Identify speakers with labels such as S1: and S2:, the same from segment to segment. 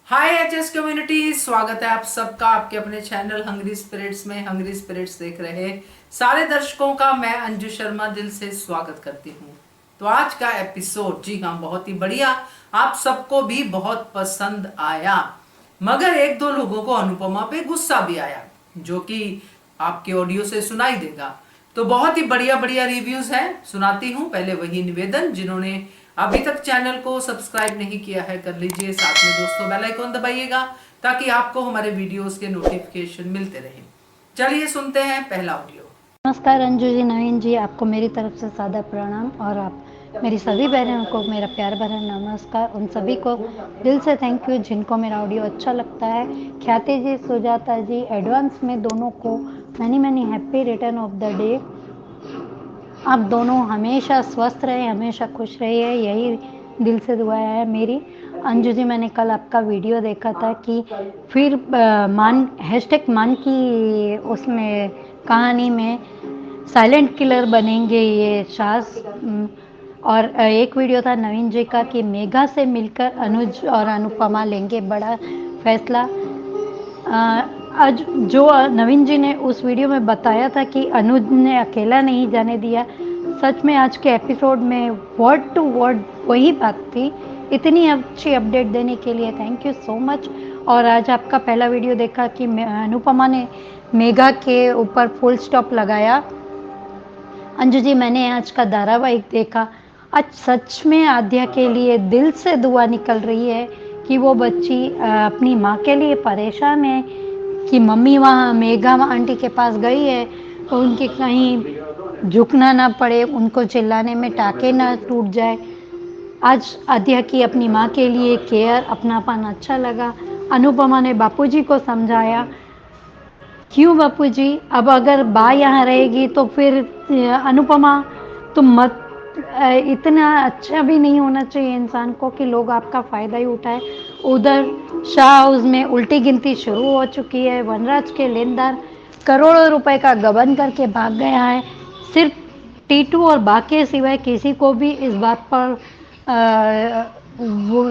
S1: हाय HS community, स्वागत है आप सबका आपके अपने चैनल हंग्री स्पिरिट्स में। हंग्री स्पिरिट्स देख रहे सारे दर्शकों का मैं अंजू शर्मा दिल से स्वागत करती हूँ। तो आज का एपिसोड जी हाँ बहुत ही बढ़िया, आप सबको भी बहुत पसंद आया, मगर एक दो लोगों को अनुपमा पे गुस्सा भी आया जो कि आपके ऑडियो से सुनाई देगा। तो बहुत ही बढ़िया बढ़िया रिव्यूज हैं, सुनाती हूँ। पहले वही निवेदन, जिन्होंने अभी तक चैनल को सब्सक्राइब नहीं किया है कर लीजिए, साथ में दोस्तों बेल आइकॉन दबाइएगा ताकि आपको हमारे वीडियोस के नोटिफिकेशन मिलते रहे। चलिए सुनते हैं पहला ऑडियो।
S2: नमस्कार अंजू जी, नवीन जी, आपको मेरी तरफ से सादा प्रणाम और आप मेरी सभी बहनों को मेरा प्यार भरा नमस्कार। उन सभी को दिल से थैंक यू जिनको मेरा ऑडियो अच्छा लगता है। ख्याति जी, सुजाता जी, एडवांस में दोनों को many many happy return of the day. आप दोनों हमेशा स्वस्थ रहे, हमेशा खुश रहिए, यही दिल से दुआ है मेरी। अंजू जी, मैंने कल आपका वीडियो देखा था कि फिर मान हैशटैग मान की उसमें कहानी में साइलेंट किलर बनेंगे ये सास। और एक वीडियो था नवीन जी का कि मेघा से मिलकर अनुज और अनुपमा लेंगे बड़ा फैसला। आज जो नवीन जी ने उस वीडियो में बताया था कि अनुज ने अकेला नहीं जाने दिया, सच में आज के एपिसोड में वर्ड टू वर्ड वही बात थी। इतनी अच्छी अपडेट देने के लिए थैंक यू सो मच। और आज आपका पहला वीडियो देखा कि अनुपमा ने मेघा के ऊपर फुल स्टॉप लगाया। अंजू जी, मैंने आज का धारावाहिक देखा। आज सच में आद्या के लिए दिल से दुआ निकल रही है कि वो बच्ची अपनी माँ के लिए परेशान है कि मम्मी वहाँ मेघा आंटी के पास गई है तो उनके कहीं झुकना ना पड़े, उनको चिल्लाने में टाके ना टूट जाए। आज आद्या की अपनी माँ के लिए केयर, अपनापन अच्छा लगा। अनुपमा ने बापूजी को समझाया, क्यों बापूजी, अब अगर बा यहाँ रहेगी तो फिर अनुपमा तुम मत, इतना अच्छा भी नहीं होना चाहिए इंसान को कि लोग आपका फ़ायदा ही उठाए। उधर शाह हाउस में उल्टी गिनती शुरू हो चुकी है। वनराज के लेनदार करोड़ों रुपए का गबन करके भाग गया है। सिर्फ टीटू और बा के सिवाय किसी को भी इस बात पर वो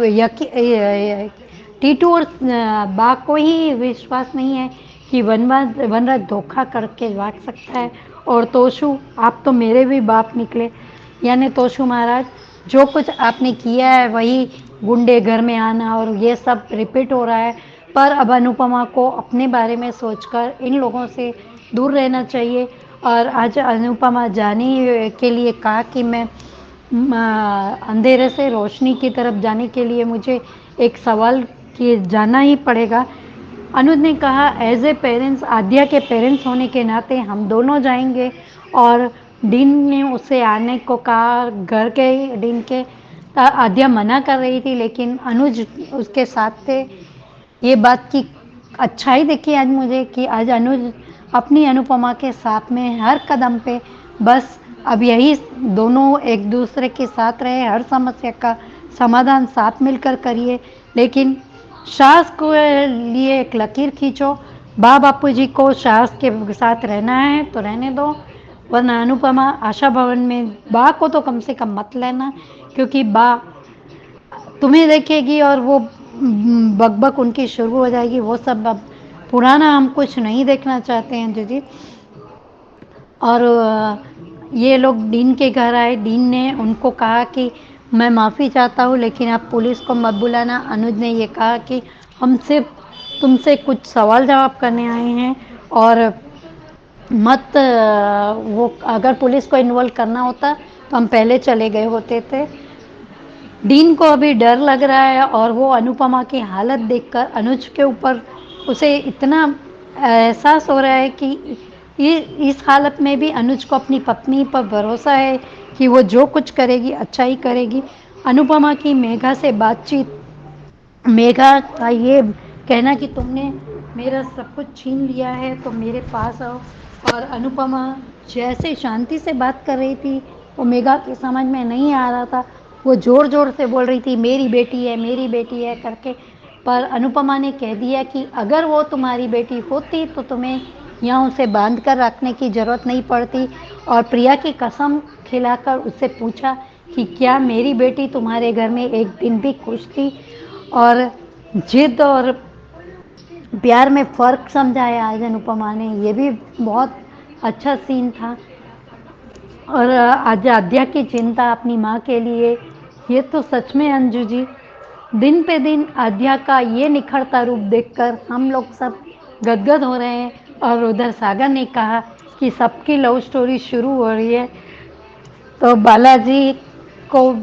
S2: टीटू और बा को ही विश्वास नहीं है कि वनराज धोखा करके भाग सकता है। और तोशु, आप तो मेरे भी बाप निकले। यानी तोशु महाराज, जो कुछ आपने किया है वही गुंडे घर में आना और ये सब रिपीट हो रहा है। पर अब अनुपमा को अपने बारे में सोचकर इन लोगों से दूर रहना चाहिए। और आज अनुपमा जाने के लिए कहा कि मैं अंधेरे से रोशनी की तरफ जाने के लिए मुझे एक सवाल किए जाना ही पड़ेगा। अनुज ने कहा, एज ए पेरेंट्स, आद्या के पेरेंट्स होने के नाते हम दोनों जाएंगे। और डीन ने उसे आने को कहा, घर के डीन के। आद्या मना कर रही थी लेकिन अनुज उसके साथ थे। ये बात की अच्छाई देखी आज मुझे कि आज अनुज अपनी अनुपमा के साथ में हर कदम पे। बस अब यही दोनों एक दूसरे के साथ रहे, हर समस्या का समाधान साथ मिलकर करिए। लेकिन सास को लिए एक लकीर खींचो। बापू जी को सास के साथ रहना है तो रहने दो, वरना अनुपमा आशा भवन में बा को तो कम से कम मत लेना, क्योंकि बा तुम्हें देखेगी और वो बकबक उनकी शुरू हो जाएगी। वो सब अब पुराना हम कुछ नहीं देखना चाहते हैं दीदी। और ये लोग डीन के घर आए। डीन ने उनको कहा कि मैं माफ़ी चाहता हूँ लेकिन आप पुलिस को मत बुलाना। अनुज ने ये कहा कि हम सिर्फ तुमसे कुछ सवाल जवाब करने आए हैं और मत वो अगर पुलिस को इन्वॉल्व करना होता तो हम पहले चले गए होते थे। डीन को अभी डर लग रहा है और वो अनुपमा की हालत देखकर अनुज के ऊपर उसे इतना एहसास हो रहा है कि ये इस हालत में भी अनुज को अपनी पत्नी पर भरोसा है कि वो जो कुछ करेगी अच्छा ही करेगी। अनुपमा की मेघा से बातचीत, मेघा का ये कहना कि तुमने मेरा सब कुछ छीन लिया है तो मेरे पास आओ। और अनुपमा जैसे शांति से बात कर रही थी वो मेघा के समझ में नहीं आ रहा था। वो ज़ोर ज़ोर से बोल रही थी, मेरी बेटी है, मेरी बेटी है करके। पर अनुपमा ने कह दिया कि अगर वो तुम्हारी बेटी होती तो तुम्हें यहाँ उसे बांध कर रखने की ज़रूरत नहीं पड़ती। और प्रिया की कसम खिलाकर उससे पूछा कि क्या मेरी बेटी तुम्हारे घर में एक दिन भी खुश थी। और जिद और प्यार में फ़र्क समझाया आज अनुपमा ने, ये भी बहुत अच्छा सीन था। और आज आद्या की चिंता अपनी माँ के लिए, ये तो सच में अंजू जी, दिन पे दिन आद्या का ये निखरता रूप देखकर हम लोग सब गदगद हो रहे हैं। और उधर सागर ने कहा कि सबकी लव स्टोरी शुरू हो रही है, तो बालाजी को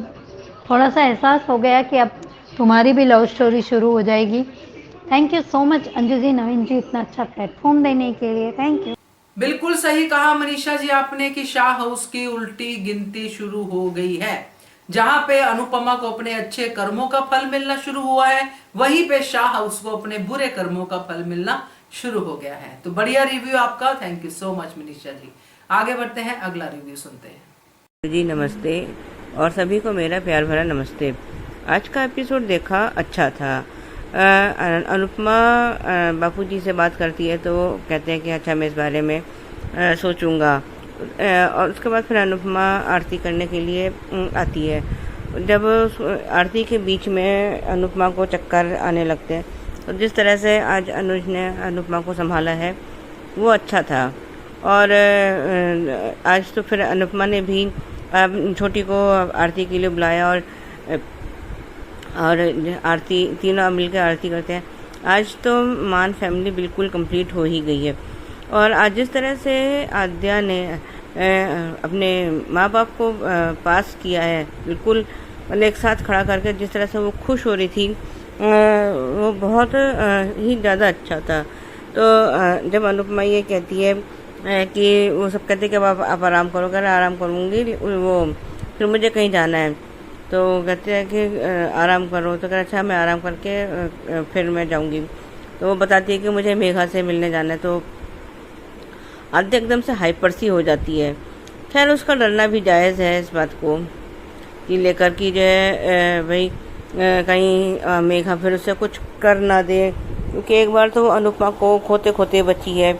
S2: थोड़ा सा एहसास हो गया कि अब तुम्हारी भी लव स्टोरी शुरू हो जाएगी। Thank you so much Anju ji, Naveen ji, इतना अच्छा प्लेटफॉर्म देने के लिए थैंक यू।
S1: बिल्कुल सही कहा मनीषा जी आपने कि शाह हाउस की उल्टी गिनती शुरू हो गई है। जहां पे अनुपमा को अपने अच्छे कर्मों का फल मिलना शुरू हुआ है, वहीं पे शाह हाउस को अपने बुरे कर्मों का फल मिलना शुरू हो गया है। तो बढ़िया रिव्यू आपका, thank you so much Manisha ji. आगे बढ़ते हैं, अगला रिव्यू सुनते हैं।
S3: जी नमस्ते, और सभी को मेरा प्यार भरा नमस्ते। आज का एपिसोड देखा, अच्छा था। अनुपमा बापूजी से बात करती है तो कहते हैं कि अच्छा मैं इस बारे में सोचूंगा। और उसके बाद फिर अनुपमा आरती करने के लिए आती है। जब आरती के बीच में अनुपमा को चक्कर आने लगते हैं, तो जिस तरह से आज अनुज ने अनुपमा को संभाला है वो अच्छा था। और आज तो फिर अनुपमा ने भी छोटी को आरती के लिए बुलाया, और आरती तीनों मिलकर आरती करते हैं। आज तो मान फैमिली बिल्कुल कंप्लीट हो ही गई है। और आज जिस तरह से आद्या ने अपने माँ बाप को पास किया है, बिल्कुल मतलब एक साथ खड़ा करके जिस तरह से वो खुश हो रही थी, वो बहुत ही ज़्यादा अच्छा था। तो जब अनुपमा ये कहती है कि वो सब कहते हैं कि अब आप आराम करो, अगर आराम करूँगी वो फिर मुझे कहीं जाना है, तो कहते हैं कि आराम करो, तो कहते अच्छा मैं आराम करके फिर मैं जाऊँगी। तो वो बताती है कि मुझे मेघा से मिलने जाना है। तो आद्या एकदम से हाइपर सी हो जाती है। खैर उसका डरना भी जायज़ है इस बात को कि लेकर कि जो है भाई कहीं मेघा फिर उससे कुछ कर ना दे, क्योंकि एक बार तो अनुपमा को खोते खोते बची है।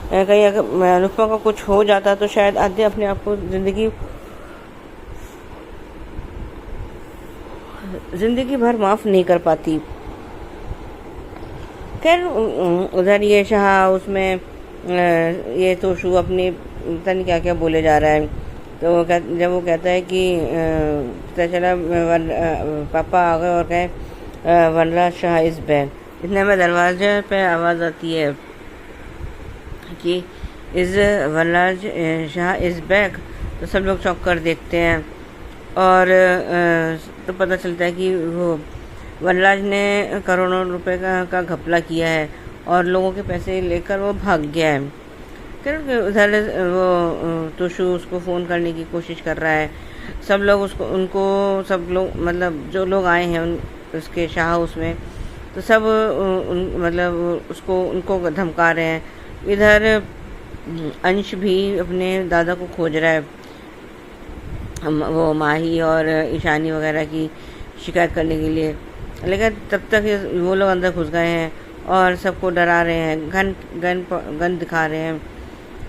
S3: कहीं अगर अनुपमा को कुछ हो जाता तो शायद आद्या अपने आप को जिंदगी भर माफ़ नहीं कर पाती। खैर उधर ये शाह उसमें ये तोशु अपनी पता नहीं क्या क्या बोले जा रहा है। तो जब वो कहता है कि पता चला पापा आ गए और कहे वनराज शाह इज़ बैक, इतने में दरवाजे पे आवाज़ आती है कि is Vanraj Shah is back. तो सब लोग चौंक कर देखते हैं, और तो पता चलता है कि वो वनराज ने करोड़ों रुपए का घपला किया है और लोगों के पैसे लेकर वो भाग गया है। फिर उधर वो तोशु उसको फ़ोन करने की कोशिश कर रहा है। सब लोग सब लोग मतलब जो लोग आए हैं उसके शाह हाउस में, तो सब उनको धमका रहे हैं। इधर अंश भी अपने दादा को खोज रहा है, वो माही और ईशानी वगैरह की शिकायत करने के लिए, लेकिन तब तक वो लोग अंदर घुस गए हैं और सबको डरा रहे हैं, गन दिखा रहे हैं।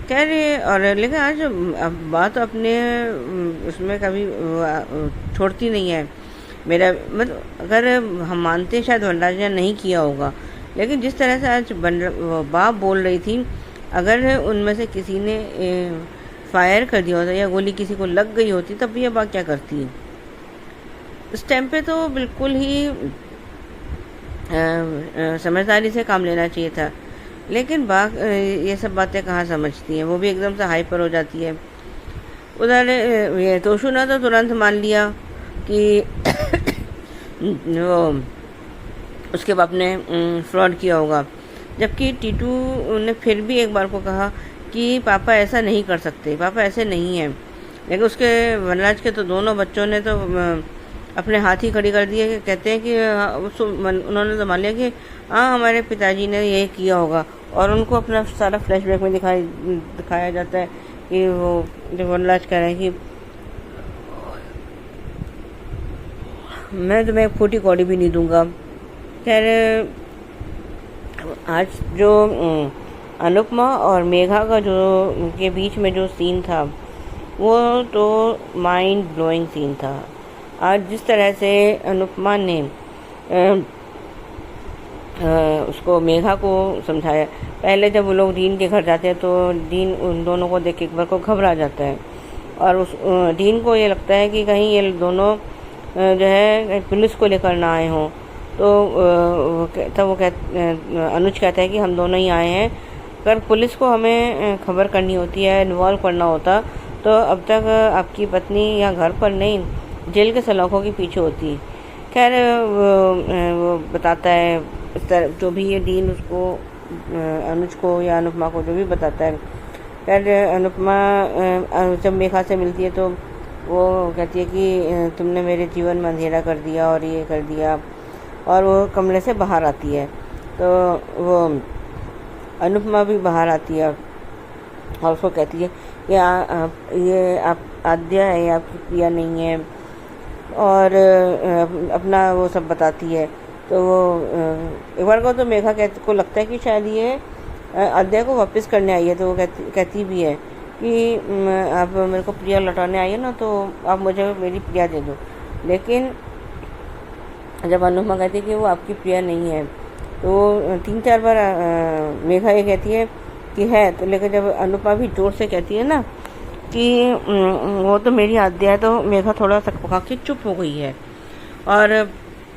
S3: कह रहे और लेकिन आज बात अपने उसमें कभी छोड़ती नहीं है। मेरा मतलब अगर हम मानते शायद वनराज ने नहीं किया होगा, लेकिन जिस तरह से आज बाप बोल रही थी, अगर उनमें से किसी ने फायर कर दिया होता या गोली किसी को लग गई होती तब ये बात क्या करती। उस टाइम पे तो बिल्कुल ही समझदारी से काम लेना चाहिए था, लेकिन ये सब बातें कहाँ समझती हैं, वो भी एकदम से हाइपर हो जाती है। उधर ये तोशु ने तो तुरंत मान लिया कि वो उसके बाप ने फ्रॉड किया होगा, जबकि टीटू ने फिर भी एक बार को कहा कि पापा ऐसा नहीं कर सकते, पापा ऐसे नहीं हैं। लेकिन उसके वनराज के तो दोनों बच्चों ने तो अपने हाथ ही खड़ी कर दिए। कहते हैं कि उन्होंने तो मान लिया कि हाँ हमारे पिताजी ने ये किया होगा, और उनको अपना सारा फ्लैशबैक में दिखाया जाता है कि वो जब वनराज कह रहे हैं कि मैं तुम्हें एक फूटी कौड़ी भी नहीं दूंगा। खैर आज जो अनुपमा और मेघा का जो उनके बीच में जो सीन था वो तो माइंड ब्लोइंग सीन था। आज जिस तरह से अनुपमा ने उसको मेघा को समझाया। पहले जब वो लोग डीन के घर जाते हैं तो डीन उन दोनों को देख के एक बार को घबरा जाता है और उस डीन को ये लगता है कि कहीं ये दोनों जो है पुलिस को लेकर ना आए हों। तो तब अनुज कहता है कि हम दोनों ही आए हैं, अगर पुलिस को हमें खबर करनी होती है, इन्वॉल्व करना होता तो अब तक आपकी पत्नी या घर पर नहीं जेल के सलाखों के पीछे होती। खैर वो बताता है इस तरह जो भी ये डीन उसको अनुज को या अनुपमा को जो भी बताता है। खैर अनुपमा जब मेघा से मिलती है तो वो कहती है कि तुमने मेरे जीवन में अंधेरा कर दिया और ये कर दिया, और वो कमरे से बाहर आती है। तो वो अनुपमा भी बाहर आती है और उसको कहती है कि ये आप आद्या है, आपकी प्रिया नहीं है, और अपना वो सब बताती है। तो वो एक बार को तो मेघा को लगता है कि शायद ये आद्या को वापस करने आई है, तो वो कहती भी है कि आप मेरे को प्रिया लौटाने आई है ना, तो आप मुझे मेरी प्रिया दे दो। लेकिन जब अनुपमा कहती है कि वो आपकी प्रिया नहीं है तो 3-4 बार मेघा ये कहती है कि है, तो लेकिन जब अनुपमा भी जोर से कहती है ना कि वो तो मेरी आद्या है, तो मेघा थोड़ा सकपका के चुप हो गई है। और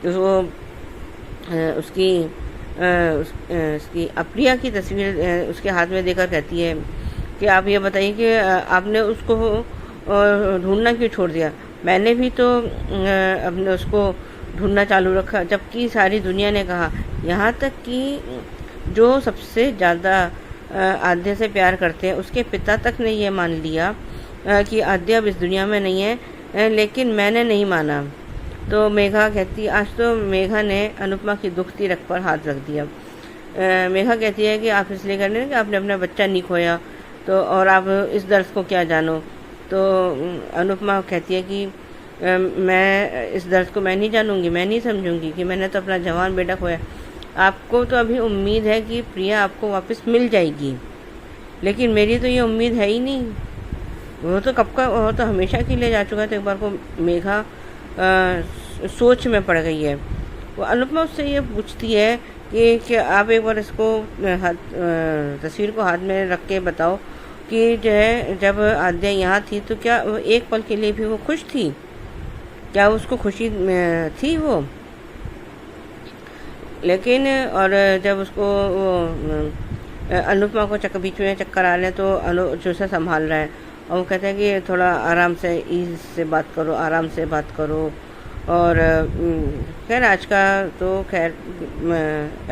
S3: वो उसकी अप्रिया की तस्वीर उसके हाथ में देकर कहती है कि आप ये बताइए कि आपने उसको ढूंढना क्यों छोड़ दिया। मैंने भी तो अपने उसको ढूंढना चालू रखा, जबकि सारी दुनिया ने कहा, यहाँ तक कि जो सबसे ज़्यादा आद्या से प्यार करते हैं उसके पिता तक ने ये मान लिया कि आद्या अब इस दुनिया में नहीं है, लेकिन मैंने नहीं माना। तो मेघा कहती, आज तो मेघा ने अनुपमा की दुखती रग पर हाथ रख दिया। मेघा कहती है कि आप इसलिए कर रहे हैं कि आपने अपना बच्चा नहीं खोया, तो और आप इस दर्द को क्या जानो। तो अनुपमा कहती है कि मैं इस दर्द को मैं नहीं जानूंगी, मैं नहीं समझूंगी कि मैंने तो अपना जवान बेटा खोया। आपको तो अभी उम्मीद है कि प्रिया आपको वापस मिल जाएगी, लेकिन मेरी तो ये उम्मीद है ही नहीं। वो तो कब का, वो तो हमेशा के लिए जा चुका है। तो एक बार को मेघा सोच में पड़ गई है। वो अनुपमा उससे ये पूछती है कि आप एक बार इसको तस्वीर को हाथ में रख के बताओ कि जो है जब आद्या यहाँ थी तो क्या एक पल के लिए भी वो खुश थी, क्या उसको खुशी थी वो। लेकिन और जब उसको वो अनुपमा को बीच में चक्कर आ रहे हैं तो अनुज उसे संभाल रहा है और वो कहते हैं कि थोड़ा आराम से ईज से बात करो, आराम से बात करो। और खैर आज का तो खैर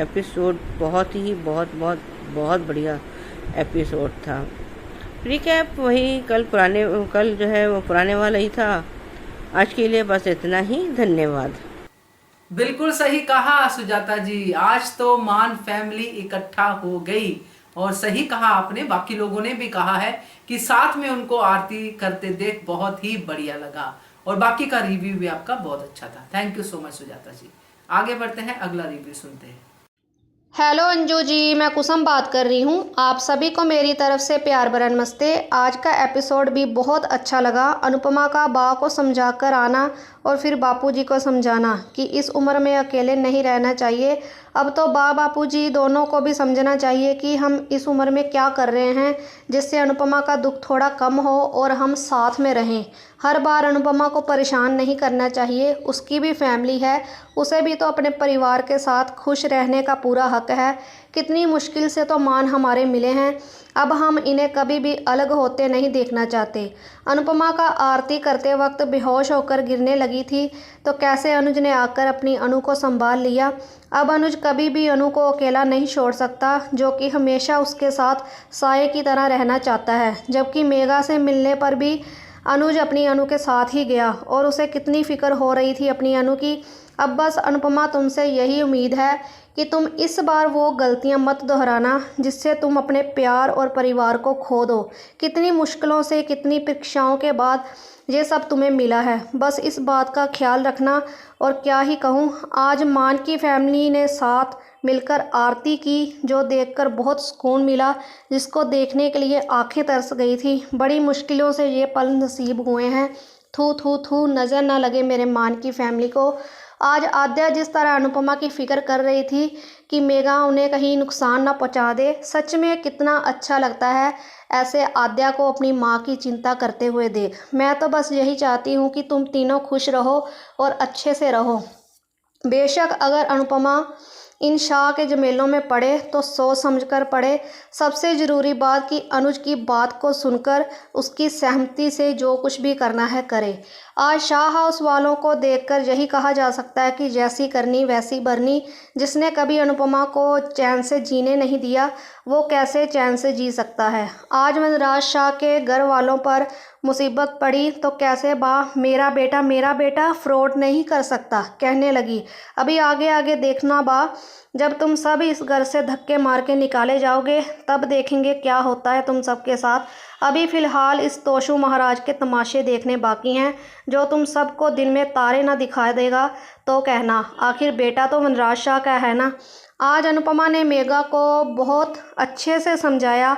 S3: एपिसोड बहुत बढ़िया एपिसोड था। रिकैप वही कल जो है वो पुराने वाला ही था। आज के लिए बस इतना ही, धन्यवाद।
S1: बिल्कुल सही कहा सुजाता जी, आज तो मान फैमिली इकट्ठा हो गई। और सही कहा आपने, बाकी लोगों ने भी कहा है कि साथ में उनको आरती करते देख बहुत ही बढ़िया लगा, और बाकी का रिव्यू भी आपका बहुत अच्छा था। Thank you so much Sujata ji. आगे बढ़ते हैं, अगला रिव्यू सुनते हैं।
S4: हेलो अंजू जी, मैं कुसुम बात कर रही हूँ। आप सभी को मेरी तरफ से प्यार भरा नमस्ते। आज का एपिसोड भी बहुत अच्छा लगा। अनुपमा का बा को समझा कर आना और फिर बापूजी को समझाना कि इस उम्र में अकेले नहीं रहना चाहिए। अब तो बापूजी दोनों को भी समझना चाहिए कि हम इस उम्र में क्या कर रहे हैं, जिससे अनुपमा का दुख थोड़ा कम हो और हम साथ में रहें। हर बार अनुपमा को परेशान नहीं करना चाहिए, उसकी भी फैमिली है, उसे भी तो अपने परिवार के साथ खुश रहने का पूरा हक है। कितनी मुश्किल से तो मान हमारे मिले हैं, अब हम इन्हें कभी भी अलग होते नहीं देखना चाहते। अनुपमा का आरती करते वक्त बेहोश होकर गिरने लगी थी तो कैसे अनुज ने आकर अपनी अनु को संभाल लिया। अब अनुज कभी भी अनु को अकेला नहीं छोड़ सकता, जो कि हमेशा उसके साथ साये की तरह रहना चाहता है। जबकि मेघा से मिलने पर भी अनुज अपनी अनु के साथ ही गया और उसे कितनी फ़िक्र हो रही थी अपनी अनु की। अब बस अनुपमा तुमसे यही उम्मीद है कि तुम इस बार वो गलतियां मत दोहराना जिससे तुम अपने प्यार और परिवार को खो दो। कितनी मुश्किलों से, कितनी परीक्षाओं के बाद ये सब तुम्हें मिला है, बस इस बात का ख्याल रखना। और क्या ही कहूँ, आज मान की फैमिली ने साथ मिलकर आरती की, जो देखकर बहुत सुकून मिला, जिसको देखने के लिए आंखें तरस गई थी। बड़ी मुश्किलों से ये पल नसीब हुए हैं। थू थू थू, नज़र ना लगे मेरे मान की फैमिली को। आज आद्या जिस तरह अनुपमा की फ़िक्र कर रही थी कि मेघा उन्हें कहीं नुकसान ना पहुंचा दे, सच में कितना अच्छा लगता है ऐसे आद्या को अपनी माँ की चिंता करते हुए देख। मैं तो बस यही चाहती हूँ कि तुम तीनों खुश रहो और अच्छे से रहो। बेशक अगर अनुपमा इन शाह के झमेलों में पड़े तो सोच समझकर पड़े। सबसे ज़रूरी बात कि अनुज की बात को सुनकर उसकी सहमति से जो कुछ भी करना है करे। आज शाह हाउस वालों को देखकर यही कहा जा सकता है कि जैसी करनी वैसी भरनी। जिसने कभी अनुपमा को चैन से जीने नहीं दिया, वो कैसे चैन से जी सकता है। आज वनराज शाह के घर वालों पर मुसीबत पड़ी तो कैसे मेरा बेटा फ्रॉड नहीं कर सकता कहने लगी। अभी आगे आगे देखना जब तुम सब इस घर से धक्के मार के निकाले जाओगे तब देखेंगे क्या होता है तुम सबके साथ। अभी फ़िलहाल इस तोशु महाराज के तमाशे देखने बाकी हैं, जो तुम सबको दिन में तारे ना दिखा देगा तो कहना। आखिर बेटा तो वनराज शाह का है ना। आज अनुपमा ने मेघा को बहुत अच्छे से समझाया।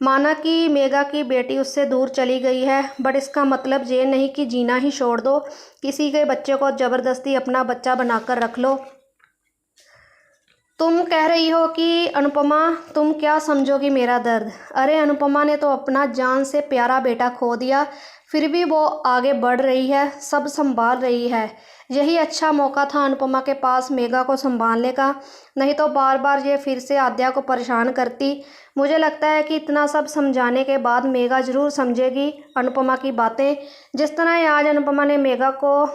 S4: माना कि मेघा की बेटी उससे दूर चली गई है, बट इसका मतलब ये नहीं कि जीना ही छोड़ दो, किसी के बच्चे को ज़बरदस्ती अपना बच्चा बनाकर रख लो। तुम कह रही हो कि अनुपमा तुम क्या समझोगी मेरा दर्द। अरे अनुपमा ने तो अपना जान से प्यारा बेटा खो दिया, फिर भी वो आगे बढ़ रही है, सब संभाल रही है। यही अच्छा मौका था अनुपमा के पास मेघा को संभालने का, नहीं तो बार बार ये फिर से आद्या को परेशान करती। मुझे लगता है कि इतना सब समझाने के बाद मेघा ज़रूर समझेगी अनुपमा की बातें। जिस तरह आज अनुपमा ने मेघा को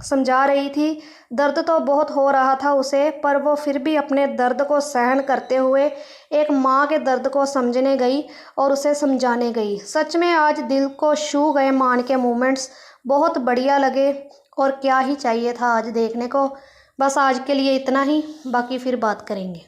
S4: समझा रही थी, दर्द तो बहुत हो रहा था उसे, पर वो फिर भी अपने दर्द को सहन करते हुए एक माँ के दर्द को समझने गई और उसे समझाने गई। सच में आज दिल को छू गए मान के मोमेंट्स, बहुत बढ़िया लगे और क्या ही चाहिए था आज देखने को। बस आज के लिए इतना ही, बाकी फिर बात करेंगे।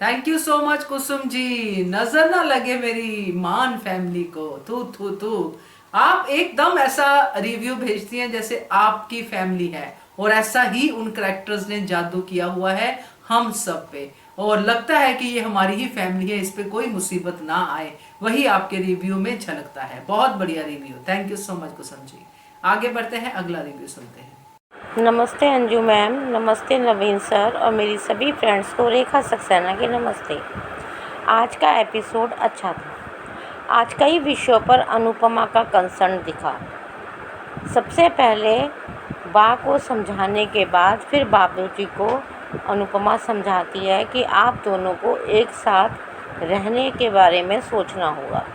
S1: Thank you so much Kusum जी। नजर ना लगे मेरी मान फैमिली को। तू तू तू आप एकदम ऐसा रिव्यू भेजती हैं जैसे आपकी फैमिली है, और ऐसा ही उन कैरेक्टर्स ने जादू किया हुआ है हम सब पे, और लगता है कि ये हमारी ही फैमिली है, इस पे कोई मुसीबत ना आए, वही आपके रिव्यू में झलकता है। बहुत बढ़िया review, thank you so much Kusum ji. आगे बढ़ते हैं, अगला रिव्यू सुनते हैं।
S5: नमस्ते अंजू मैम, नमस्ते नवीन सर और मेरी सभी फ्रेंड्स को रेखा सक्सेना के नमस्ते। आज का एपिसोड अच्छा था। आज कई विषयों पर अनुपमा का कंसर्न दिखा। सबसे पहले बा को समझाने के बाद फिर बाबूजी को अनुपमा समझाती है कि आप दोनों को एक साथ रहने के बारे में सोचना होगा।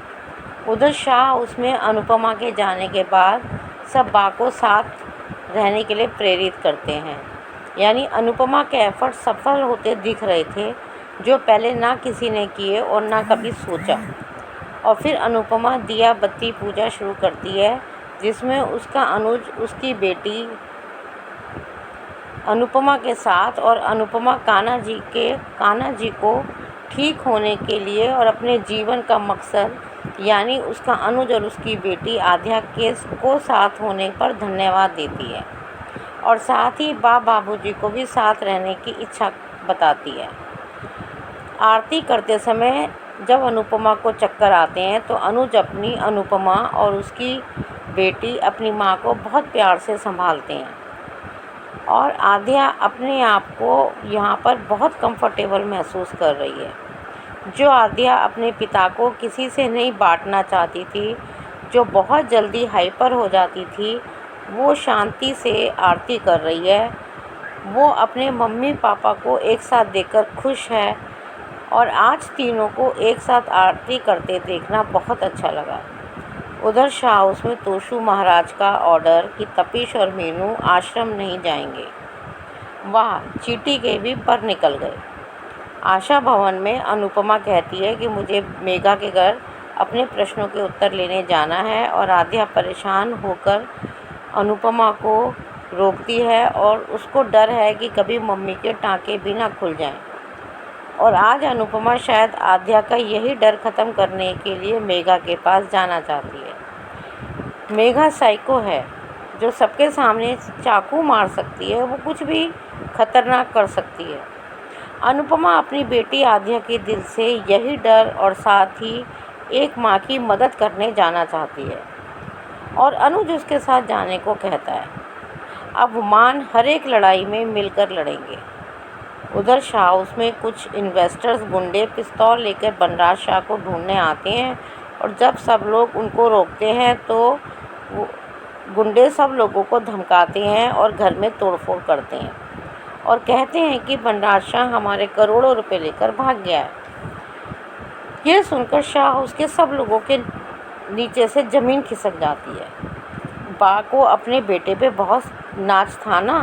S5: उधर शाह उसमें अनुपमा के जाने के बाद सब बा को साथ रहने के लिए प्रेरित करते हैं। यानी अनुपमा के एफर्ट सफल होते दिख रहे थे, जो पहले ना किसी ने किए और ना कभी सोचा। और फिर अनुपमा दिया बत्ती पूजा शुरू करती है, जिसमें उसका अनुज उसकी बेटी अनुपमा के साथ और अनुपमा कान्हा जी को ठीक होने के लिए और अपने जीवन का मकसद यानी उसका अनुज और उसकी बेटी आद्या को साथ होने पर धन्यवाद देती है, और साथ ही बाबूजी को भी साथ रहने की इच्छा बताती है। आरती करते समय जब अनुपमा को चक्कर आते हैं तो अनुज अपनी अनुपमा और उसकी बेटी अपनी माँ को बहुत प्यार से संभालते हैं, और आद्या अपने आप को यहाँ पर बहुत कंफर्टेबल महसूस कर रही है। जो आद्या अपने पिता को किसी से नहीं बांटना चाहती थी, जो बहुत जल्दी हाइपर हो जाती थी, वो शांति से आरती कर रही है। वो अपने मम्मी पापा को एक साथ देखकर खुश है, और आज तीनों को एक साथ आरती करते देखना बहुत अच्छा लगा। उधर शाह हाउस में तोशु महाराज का ऑर्डर कि तपीश और मीनू आश्रम नहीं जाएंगे। वहाँ चीटी के भी पर निकल गए। आशा भवन में अनुपमा कहती है कि मुझे मेघा के घर अपने प्रश्नों के उत्तर लेने जाना है, और आद्या परेशान होकर अनुपमा को रोकती है और उसको डर है कि कभी मम्मी के टाँके भी ना खुल जाएं। और आज अनुपमा शायद आद्या का यही डर ख़त्म करने के लिए मेघा के पास जाना चाहती है। मेघा साइको है, जो सबके सामने चाकू मार सकती है, वो कुछ भी खतरनाक कर सकती है। अनुपमा अपनी बेटी आद्या के दिल से यही डर और साथ ही एक माँ की मदद करने जाना चाहती है, और अनुज उसके साथ जाने को कहता है। अब मान हर एक लड़ाई में मिलकर लड़ेंगे। उधर शाह हाउस में कुछ इन्वेस्टर्स गुंडे पिस्तौल लेकर बनराज शाह को ढूंढने आते हैं और जब सब लोग उनको रोकते हैं तो गुंडे सब लोगों को धमकाते हैं और घर में तोड़फोड़ करते हैं और कहते हैं कि बनराज शाह हमारे करोड़ों रुपए लेकर भाग गया है। यह सुनकर शाह हाउस के सब लोगों के नीचे से ज़मीन खिसक जाती है। बा को अपने बेटे पे बहुत नाच था ना,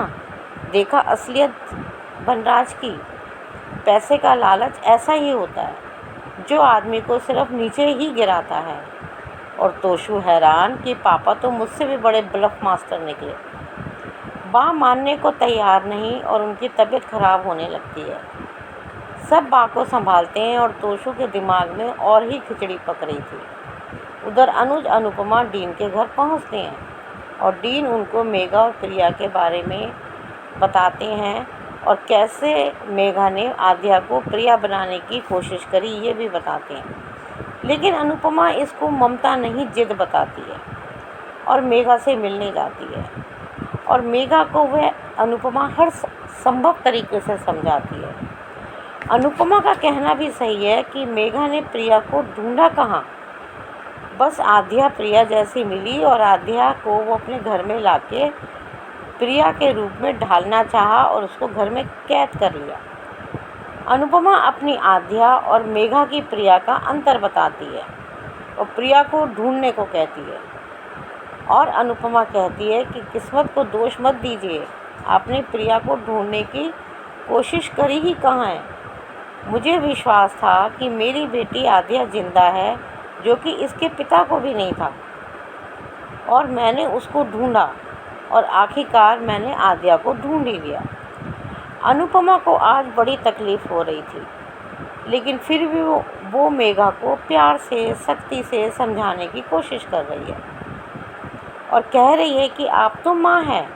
S5: देखा असलियत बनराज की। पैसे का लालच ऐसा ही होता है जो आदमी को सिर्फ नीचे ही गिराता है। और तोशु हैरान कि पापा तो मुझसे भी बड़े ब्लफ मास्टर निकले। बा मानने को तैयार नहीं और उनकी तबीयत खराब होने लगती है। सब बा को संभालते हैं और तोशु के दिमाग में और ही खिचड़ी पक रही थी। उधर अनुज अनुपमा डीन के घर पहुंचते हैं और डीन उनको मेघा और प्रिया के बारे में बताते हैं और कैसे मेघा ने आद्या को प्रिया बनाने की कोशिश करी ये भी बताते हैं। लेकिन अनुपमा इसको ममता नहीं जिद बताती है और मेघा से मिलने जाती है और मेघा को वह अनुपमा हर संभव तरीके से समझाती है। अनुपमा का कहना भी सही है कि मेघा ने प्रिया को ढूंढा कहाँ, बस आद्या प्रिया जैसी मिली और आद्या को वो अपने घर में लाके प्रिया के रूप में ढालना चाहा और उसको घर में कैद कर लिया। अनुपमा अपनी आद्या और मेघा की प्रिया का अंतर बताती है और प्रिया को ढूंढने को कहती है। और अनुपमा कहती है कि किस्मत को दोष मत दीजिए, आपने प्रिया को ढूंढने की कोशिश करी ही कहाँ है। मुझे विश्वास था कि मेरी बेटी आद्या जिंदा है, जो कि इसके पिता को भी नहीं था, और मैंने उसको ढूंढा और आखिरकार मैंने आद्या को ढूंढ ही लिया। अनुपमा को आज बड़ी तकलीफ़ हो रही थी, लेकिन फिर भी वो मेघा को प्यार से सख्ती से समझाने की कोशिश कर रही है और कह रही है कि आप तो माँ हैं,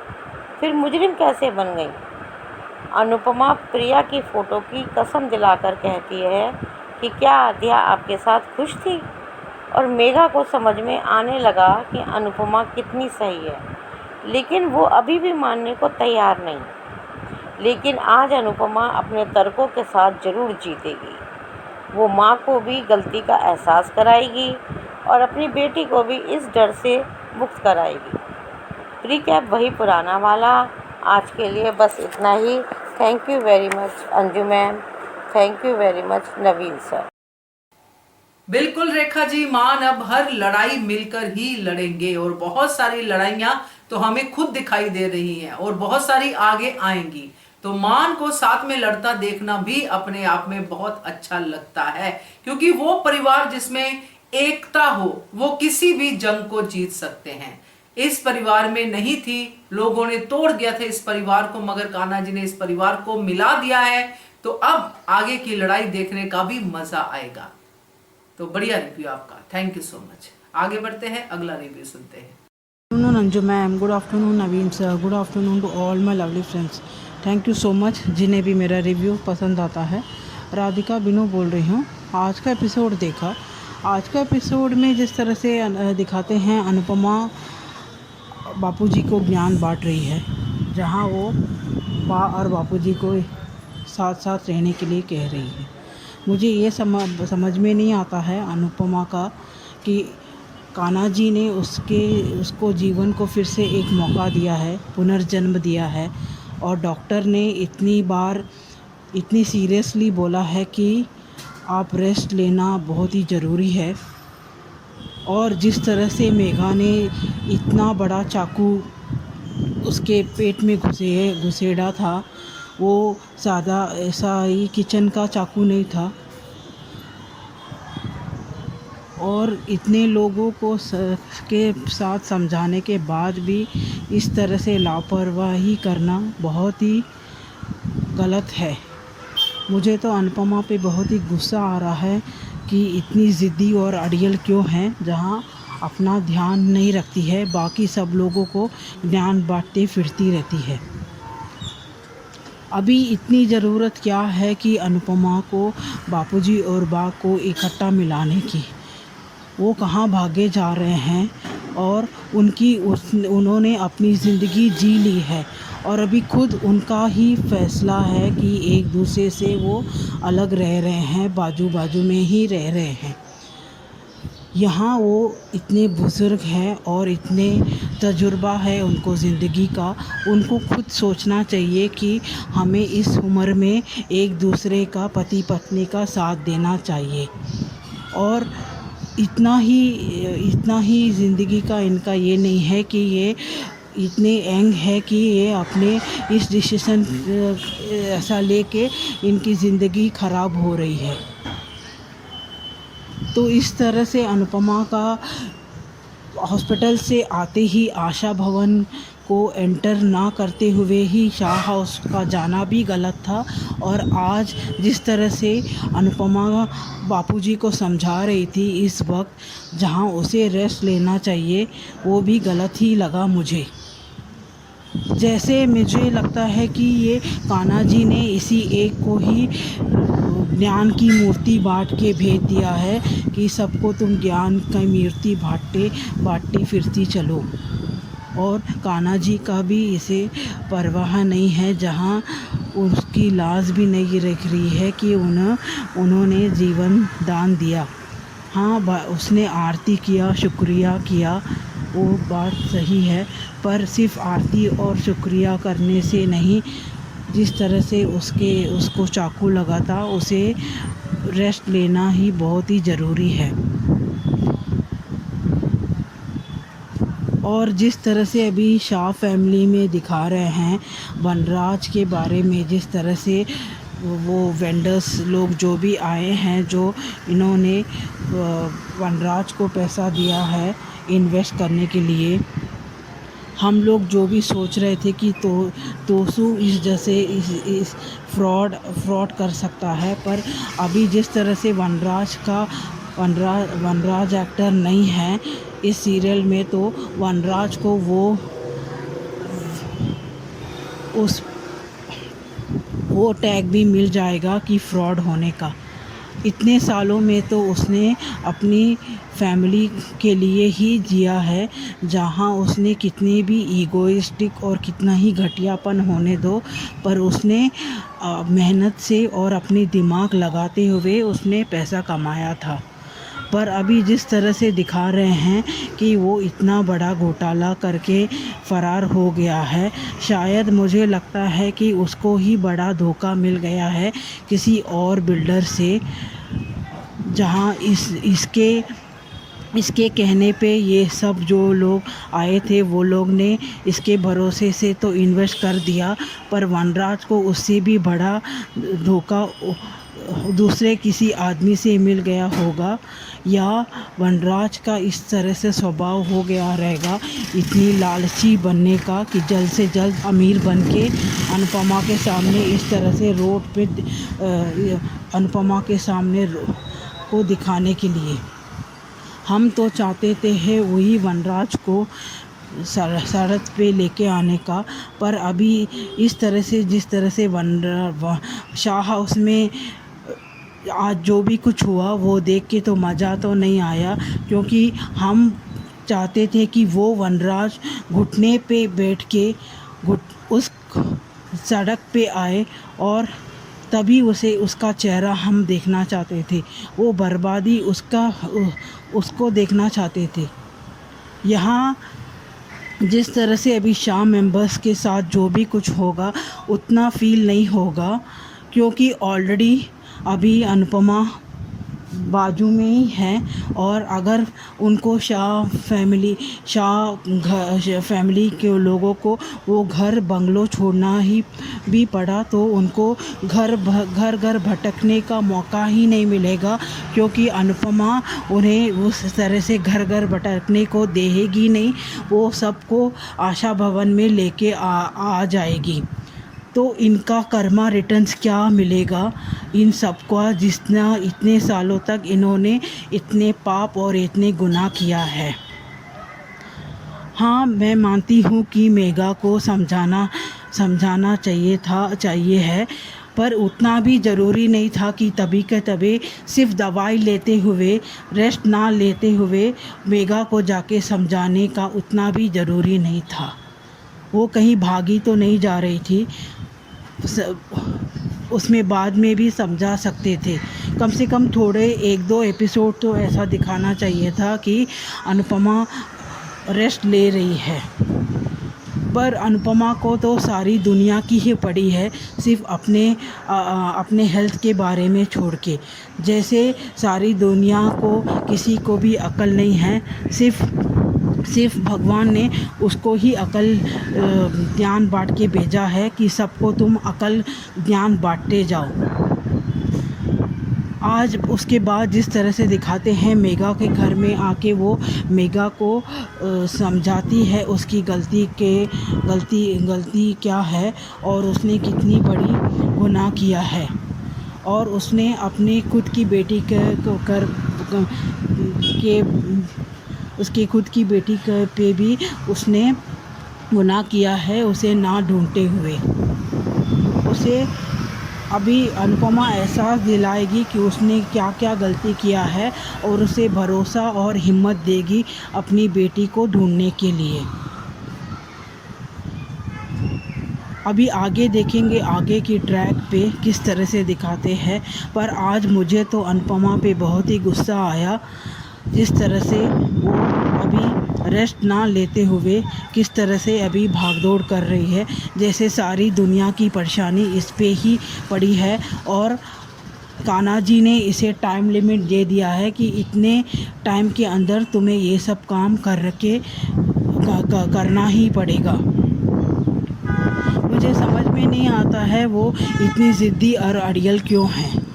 S5: फिर मुजरिम कैसे बन गई। अनुपमा प्रिया की फ़ोटो की कसम दिलाकर कहती है कि क्या आद्या आपके साथ खुश थी, और मेघा को समझ में आने लगा कि अनुपमा कितनी सही है, लेकिन वो अभी भी मानने को तैयार नहीं। लेकिन आज अनुपमा अपने तर्कों के साथ ज़रूर जीतेगी। वो माँ को भी गलती का एहसास कराएगी और अपनी बेटी को भी इस डर से मुक्त कराएगी। प्रीकैप वही पुराना वाला। आज के लिए बस इतना ही। Thank you very much Anju ma'am, thank you very much Naveen sir.
S1: बिल्कुल रेखा जी, मान अब हर लड़ाई मिलकर ही लड़ेंगे और बहुत सारी लड़ाइयां तो हमें खुद दिखाई दे रही हैं और बहुत सारी आगे आएंगी। तो मान को साथ में लड़ता देखना भी अपने आप में बहुत अच्छा लगता है, क्योंकि वो परिवार जिसमें एकता हो वो किसी भी जंग को जीत सकते हैं। इस परिवार में नहीं थी, लोगों ने तोड़ दिया था इस परिवार को, मगर कान्हा जी ने इस परिवार को मिला दिया है। तो अब आगे की लड़ाई देखने का भी मजा आएगा। तो बढ़िया रिव्यू आपका, थैंक यू सो मच। आगे बढ़ते हैं, अगला रिव्यू सुनते हैं।
S6: Good afternoon Anju ma'am, good afternoon Naveen sir, good afternoon to all my lovely friends. Thank you so much जिन्हें भी मेरा रिव्यू पसंद आता है। राधिका बिनू बोल रही हूँ। आज का एपिसोड देखा। आज का एपिसोड में जिस तरह से दिखाते हैं, अनुपमा बापूजी को ज्ञान बांट रही है, जहाँ वो बा और बापूजी को साथ साथ रहने के लिए कह रही है। मुझे ये समझ में नहीं आता है अनुपमा का कि कान्हा जी ने उसको जीवन को फिर से एक मौका दिया है, पुनर्जन्म दिया है, और डॉक्टर ने इतनी बार इतनी सीरियसली बोला है कि आप रेस्ट लेना बहुत ही ज़रूरी है। और जिस तरह से मेघा ने इतना बड़ा चाकू उसके पेट में घुसेड़ा था, वो सादा ऐसा ही किचन का चाकू नहीं था, और इतने लोगों को के साथ समझाने के बाद भी इस तरह से लापरवाही करना बहुत ही गलत है। मुझे तो अनुपमा पे बहुत ही गुस्सा आ रहा है कि इतनी ज़िद्दी और अड़ियल क्यों हैं, जहाँ अपना ध्यान नहीं रखती है, बाकी सब लोगों को ज्ञान बांटते फिरती रहती है। अभी इतनी ज़रूरत क्या है कि अनुपमा को बापूजी और बा को इकट्ठा मिलाने की। वो कहाँ भागे जा रहे हैं, और उन्होंने अपनी ज़िंदगी जी ली है और अभी खुद उनका ही फैसला है कि एक दूसरे से वो अलग रह रहे हैं, बाजू बाजू में ही रह रहे हैं। यहाँ वो इतने बुज़ुर्ग हैं और इतने तजुर्बा है उनको ज़िंदगी का, उनको खुद सोचना चाहिए कि हमें इस उम्र में एक दूसरे का, पति पत्नी का साथ देना चाहिए। और इतना ही ज़िंदगी का इनका ये नहीं है कि ये इतने यंग है कि ये अपने इस डिसीज़न ऐसा लेके इनकी ज़िंदगी ख़राब हो रही है। तो इस तरह से अनुपमा का हॉस्पिटल से आते ही आशा भवन को एंटर ना करते हुए ही शाह हाउस का जाना भी गलत था। और आज जिस तरह से अनुपमा बापूजी को समझा रही थी इस वक्त जहां उसे रेस्ट लेना चाहिए, वो भी गलत ही लगा मुझे। जैसे मुझे लगता है कि ये कान्हा जी ने इसी एक को ही ज्ञान की मूर्ति बांट के भेज दिया है कि सबको तुम ज्ञान की मूर्ति बांटती फिरती चलो। और कान्हा जी का भी इसे परवाह नहीं है, जहाँ उसकी लाज भी नहीं रख रही है कि उन्होंने जीवन दान दिया। हाँ, उसने आरती किया, शुक्रिया किया, वो बात सही है, पर सिर्फ आरती और शुक्रिया करने से नहीं, जिस तरह से उसको चाकू लगा था, उसे रेस्ट लेना ही बहुत ही ज़रूरी है। और जिस तरह से अभी शाह फैमिली में दिखा रहे हैं वनराज के बारे में, जिस तरह से वो वेंडर्स लोग जो भी आए हैं, जो इन्होंने वनराज को पैसा दिया है इन्वेस्ट करने के लिए, हम लोग जो भी सोच रहे थे कि तोसू इस जैसे इस फ्रॉड कर सकता है, पर अभी जिस तरह से वनराज एक्टर नहीं है इस सीरियल में, तो वनराज को वो टैग भी मिल जाएगा कि फ्रॉड होने का। इतने सालों में तो उसने अपनी फैमिली के लिए ही जिया है, जहाँ उसने कितनी भी ईगोइस्टिक और कितना ही घटियापन होने दो, पर उसने मेहनत से और अपनी दिमाग लगाते हुए उसने पैसा कमाया था। पर अभी जिस तरह से दिखा रहे हैं कि वो इतना बड़ा घोटाला करके फ़रार हो गया है, शायद मुझे लगता है कि उसको ही बड़ा धोखा मिल गया है किसी और बिल्डर से, जहाँ इसके कहने पे ये सब जो लोग आए थे वो लोग ने इसके भरोसे से तो इन्वेस्ट कर दिया, पर वनराज को उससे भी बड़ा धोखा दूसरे किसी आदमी से मिल गया होगा, या वनराज का इस तरह से स्वभाव हो गया रहेगा इतनी लालची बनने का कि जल्द से जल्द अमीर बन के अनुपमा के सामने इस तरह से रोड पे अनुपमा के सामने को दिखाने के लिए। हम तो चाहते थे वही वनराज को सड़क पे लेके आने का, पर अभी इस तरह से जिस तरह से शाह हाउस में आज जो भी कुछ हुआ वो देख के तो मज़ा तो नहीं आया, क्योंकि हम चाहते थे कि वो वनराज घुटने पे बैठ के उस सड़क पे आए और तभी उसका चेहरा हम देखना चाहते थे, वो बर्बादी उसको देखना चाहते थे। यहाँ जिस तरह से अभी शाह मेंबर्स के साथ जो भी कुछ होगा उतना फील नहीं होगा, क्योंकि ऑलरेडी अभी अनुपमा बाजू में ही है, और अगर उनको शाह फैमिली के लोगों को वो घर बंगलो छोड़ना ही भी पड़ा तो उनको घर भटकने का मौका ही नहीं मिलेगा, क्योंकि अनुपमा उन्हें उस तरह से घर भटकने को देगी नहीं, वो सबको आशा भवन में लेके आ जाएगी। तो इनका कर्मा रिटर्न्स क्या मिलेगा इन सबका, जितना इतने सालों तक इन्होंने इतने पाप और इतने गुनाह किया है। हाँ, मैं मानती हूँ कि मेगा को समझाना चाहिए है, पर उतना भी ज़रूरी नहीं था कि तभी के तभी सिर्फ दवाई लेते हुए, रेस्ट ना लेते हुए मेघा को जाके समझाने का उतना भी ज़रूरी नहीं था। वो कहीं भागी तो नहीं जा रही थी, उसमें बाद में भी समझा सकते थे। कम से कम थोड़े 1-2 एपिसोड तो ऐसा दिखाना चाहिए था कि अनुपमा रेस्ट ले रही है। पर अनुपमा को तो सारी दुनिया की ही पड़ी है, सिर्फ अपने हेल्थ के बारे में छोड़ के। जैसे सारी दुनिया को किसी को भी अकल नहीं है, सिर्फ भगवान ने उसको ही अकल ज्ञान बांट के भेजा है कि सबको तुम अकल ज्ञान बांटते जाओ। आज उसके बाद जिस तरह से दिखाते हैं, मेघा के घर में आके वो मेघा को समझाती है उसकी गलती क्या है और उसने कितनी बड़ी गुनाह किया है, और उसने अपने खुद की बेटी उसके खुद की बेटी पे भी उसने गुनाह किया है, उसे ना ढूंढते हुए। उसे अभी अनुपमा एहसास दिलाएगी कि उसने क्या क्या गलती किया है और उसे भरोसा और हिम्मत देगी अपनी बेटी को ढूंढने के लिए। अभी आगे देखेंगे आगे की ट्रैक पे किस तरह से दिखाते हैं। पर आज मुझे तो अनुपमा पे बहुत ही गुस्सा आया, जिस तरह से वो अभी रेस्ट ना लेते हुए किस तरह से अभी भागदौड़ कर रही है, जैसे सारी दुनिया की परेशानी इस पे ही पड़ी है। और कान्हा जी ने इसे टाइम लिमिट दे दिया है कि इतने टाइम के अंदर तुम्हें ये सब काम करना ही पड़ेगा। मुझे समझ में नहीं आता है वो इतनी ज़िद्दी और अड़ियल क्यों हैं।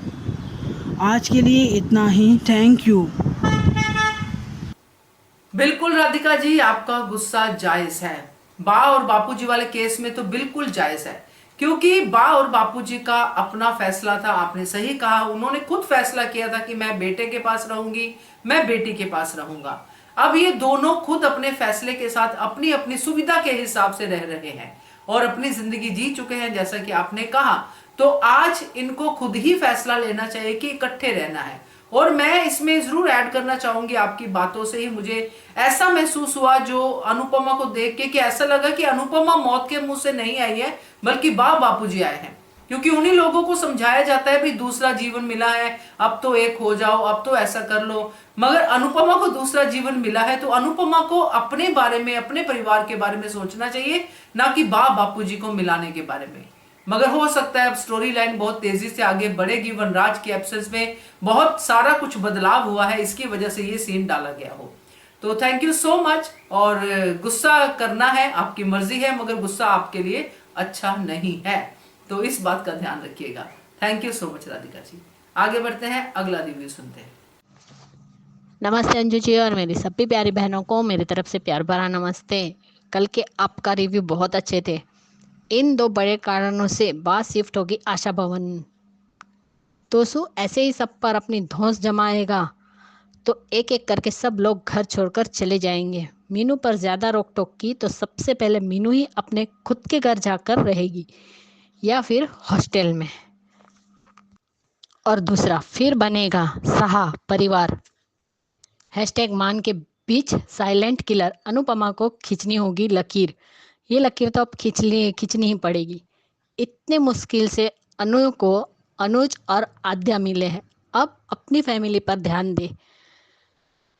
S6: आज के लिए इतना ही, थैंक यू।
S1: बिल्कुल राधिका जी, आपका गुस्सा जायज है। बा और बापूजी वाले केस में तो बिल्कुल जायज है, क्योंकि बा और बापूजी का अपना फैसला था। आपने सही कहा, उन्होंने खुद फैसला किया था कि मैं बेटे के पास रहूंगी, मैं बेटी के पास रहूंगा। अब ये दोनों खुद अपने फैसले के साथ अपनी अपनी सुविधा के हिसाब से रह रहे हैं और अपनी जिंदगी जी चुके हैं, जैसा कि आपने कहा। तो आज इनको खुद ही फैसला लेना चाहिए कि इकट्ठे रहना है। और मैं इसमें जरूर ऐड करना चाहूंगी, आपकी बातों से ही मुझे ऐसा महसूस हुआ जो अनुपमा को देख के, कि ऐसा लगा कि अनुपमा मौत के मुंह से नहीं आई है, बल्कि बापूजी आए हैं। क्योंकि उन्हीं लोगों को समझाया जाता है भी दूसरा जीवन मिला है, अब तो एक हो जाओ, अब तो ऐसा कर लो। मगर अनुपमा को दूसरा जीवन मिला है तो अनुपमा को अपने बारे में, अपने परिवार के बारे में सोचना चाहिए, ना कि बापूजी को मिलाने के बारे में। मगर हो सकता है अब स्टोरी लाइन बहुत तेजी से आगे बढ़ेगी, वनराज के एब्सेंस में बहुत सारा कुछ बदलाव हुआ है, इसकी वजह से ये सीन डाला गया हो। तो थैंक यू सो मच। और गुस्सा करना है आपकी मर्जी है, मगर गुस्सा आपके लिए अच्छा नहीं है, तो इस बात का ध्यान रखिएगा। Thank you so much Radhika ji. आगे बढ़ते हैं, अगला रिव्यू सुनते हैं।
S7: नमस्ते अंजू जी, और मेरी सभी प्यारी बहनों को मेरी तरफ से प्यार भरा नमस्ते। कल के आपका रिव्यू बहुत अच्छे थे। इन 2 बड़े कारणों से बात शिफ्ट होगी आशा भवन। दोस्तों, ऐसे ही सब पर अपनी धौंस जमाएगा तो एक एक करके सब लोग घर छोड़कर चले जाएंगे। मीनू पर ज़्यादा रोक टोक की तो सबसे पहले मीनू ही अपने खुद के घर जाकर रहेगी या फिर हॉस्टल में, और दूसरा फिर बनेगा साहा परिवार। #मान के बीच साइलेंट किलर अनुपमा को खींचनी होगी लकीर। ये लकीर तो अब खींचनी ही पड़ेगी। इतने मुश्किल से अनु को अनुज और आद्या मिले हैं, अब अपनी फैमिली पर ध्यान दे।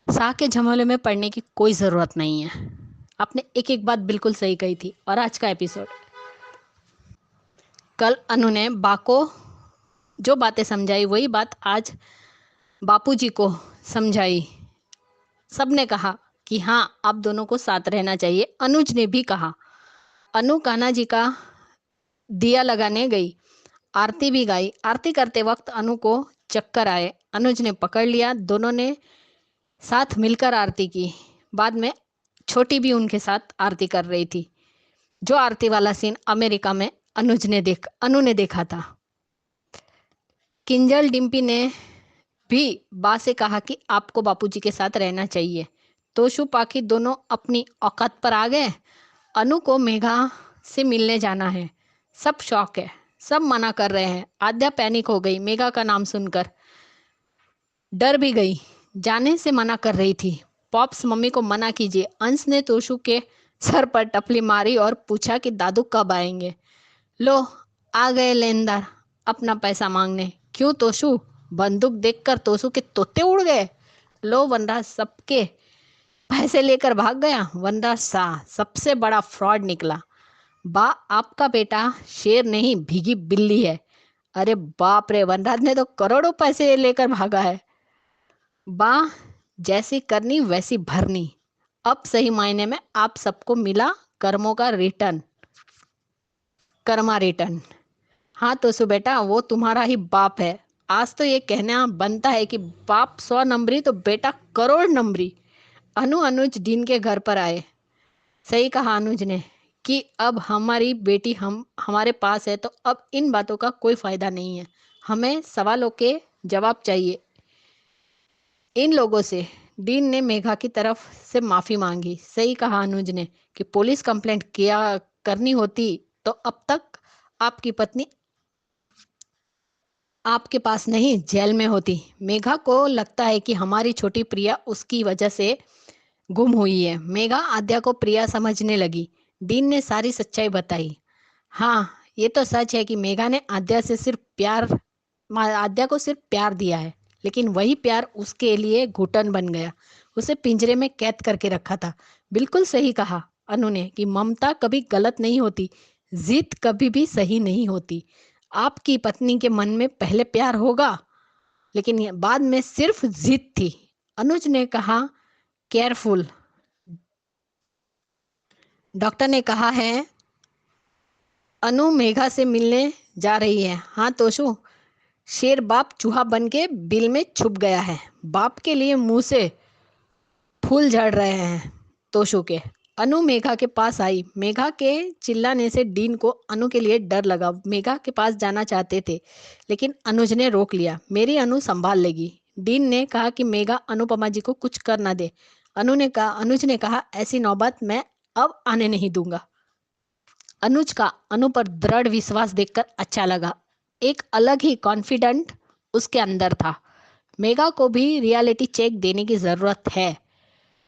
S7: सा के झमेले में पड़ने की कोई ज़रूरत नहीं है। आपने एक एक बात बिल्कुल सही कही थी। और आज का एपिसोड, कल अनु ने बा को जो बातें समझाई वही बात आज बापूजी को समझाई। सबने कहा कि हाँ, आप दोनों को साथ रहना चाहिए। अनुज ने भी कहा। अनु कान्हा जी का दिया लगाने गई, आरती भी गाई। आरती करते वक्त अनु को चक्कर आए, अनुज ने पकड़ लिया। दोनों ने साथ मिलकर आरती की। बाद में छोटी भी उनके साथ आरती कर रही थी। जो आरती वाला सीन अमेरिका में अनु ने देखा था। किंजल डिम्पी ने भी बा से कहा कि आपको बापूजी के साथ रहना चाहिए। तोशु पाखी दोनों अपनी औकात पर आ गए। अनु को मेघा से मिलने जाना है। सब शौक है, सब मना कर रहे हैं। आद्या पैनिक हो गई मेघा का नाम सुनकर, डर भी गई, जाने से मना कर रही थी। पॉप्स मम्मी को मना कीजिए। अंश ने तोशु के सर पर टपली मारी और पूछा कि दादू कब आएंगे। लो आ गए लेनदार अपना पैसा मांगने। क्यों तोशु? बंदूक देखकर तोशु के तोते उड़ गए। लो वनराज सबके पैसे लेकर भाग गया। वनराज शाह सबसे बड़ा फ्रॉड निकला। बा आपका बेटा शेर नहीं भीगी बिल्ली है। अरे बाप रे, वनराज ने तो करोड़ों पैसे लेकर भागा है। बा जैसी करनी वैसी भरनी। अब सही मायने में आप सबको मिला कर्मों का रिटर्न, कर्मा रिटर्न। हाँ तोशु बेटा, वो तुम्हारा ही बाप है। आज तो ये कहना बनता है कि बाप 100 नंबरी तो बेटा करोड़ नंबरी। अनुज डीन के घर पर आए। सही कहा अनुज ने कि अब हमारी बेटी हमारे पास है तो अब इन बातों का कोई फायदा नहीं है। हमें सवालों के जवाब चाहिए इन लोगों से। डीन ने मेघा की तरफ से माफी मांगी। सही कहा अनुज ने कि पुलिस कंप्लेंट किया करनी होती तो अब तक आपकी पत्नी आपके पास नहीं जेल में होती। मेघा को लगता है कि हमारी छोटी प्रिया उसकी वजह से गुम हुई है। मेघा आद्या को प्रिया समझने लगी। डीन ने सारी सच्चाई बताई। हाँ ये तो सच है कि मेघा ने आद्या को सिर्फ प्यार दिया है, लेकिन वही प्यार उसके लिए घुटन बन गया। उसे पिंजरे में कैद करके रखा था। बिल्कुल सही कहा अनु ने कि ममता कभी गलत नहीं होती, जिद कभी भी सही नहीं होती। आपकी पत्नी के मन में पहले प्यार होगा, लेकिन ये बाद में सिर्फ जिद थी। अनुज ने कहा केयरफुल। डॉक्टर ने कहा है अनु मेघा से मिलने जा रही है। हाँ तोशु, शेर बाप चूहा बन के बिल में छुप गया है। बाप के लिए मुंह से फूल झड़ रहे हैं तोशु के। अनु मेघा के पास आई। मेघा के चिल्लाने से डीन को अनु के लिए डर लगा। मेघा के पास जाना चाहते थे, लेकिन अनुज ने रोक लिया। मेरी अनु संभाल लेगी। डीन ने कहा कि मेघा अनुपमा जी को कुछ कर ना दे। अनुज ने कहा ऐसी नौबत मैं अब आने नहीं दूंगा। अनुज का अनु पर दृढ़ विश्वास देखकर अच्छा लगा। एक अलग ही कॉन्फिडेंट उसके अंदर था। मेघा को भी रियलिटी चेक देने की जरूरत है।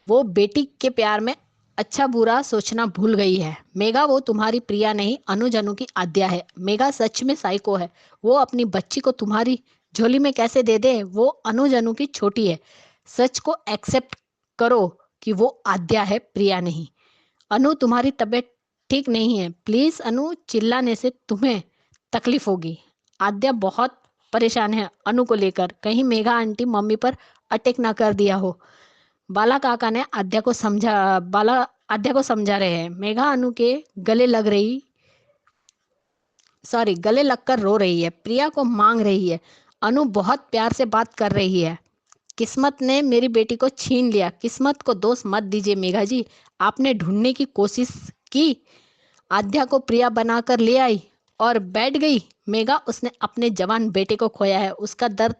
S7: वो बेटी के प्यार में अच्छा बुरा सोचना भूल गई है। मेघा वो तुम्हारी प्रिया नहीं, अनुज अनु की आद्या है। मेघा सच में साइको है। वो अपनी बच्ची को तुम्हारी झोली में कैसे दे दे? वो अनुज अनु की छोटी है। सच को एक्सेप्ट करो कि वो आद्या है, प्रिया नहीं। अनु तुम्हारी तबीयत ठीक नहीं है। प्लीज अनु, चिल्लाने से तुम्हें तकलीफ होगी। आद्या बहुत परेशान है अनु को लेकर। कहीं मेघा आंटी मम्मी पर अटैक ना कर दिया हो। बाला काका ने आद्या को समझा रहे हैं। मेघा अनु के गले लगकर रो रही है। प्रिया को मांग रही है। अनु बहुत प्यार से बात कर रही है। किस्मत ने मेरी बेटी को छीन लिया। किस्मत को दोष मत दीजिए मेघा जी। आपने ढूंढने की कोशिश की, आद्या को प्रिया बनाकर ले आई और बैठ गई। मेघा, उसने अपने जवान बेटे को खोया है। उसका दर्द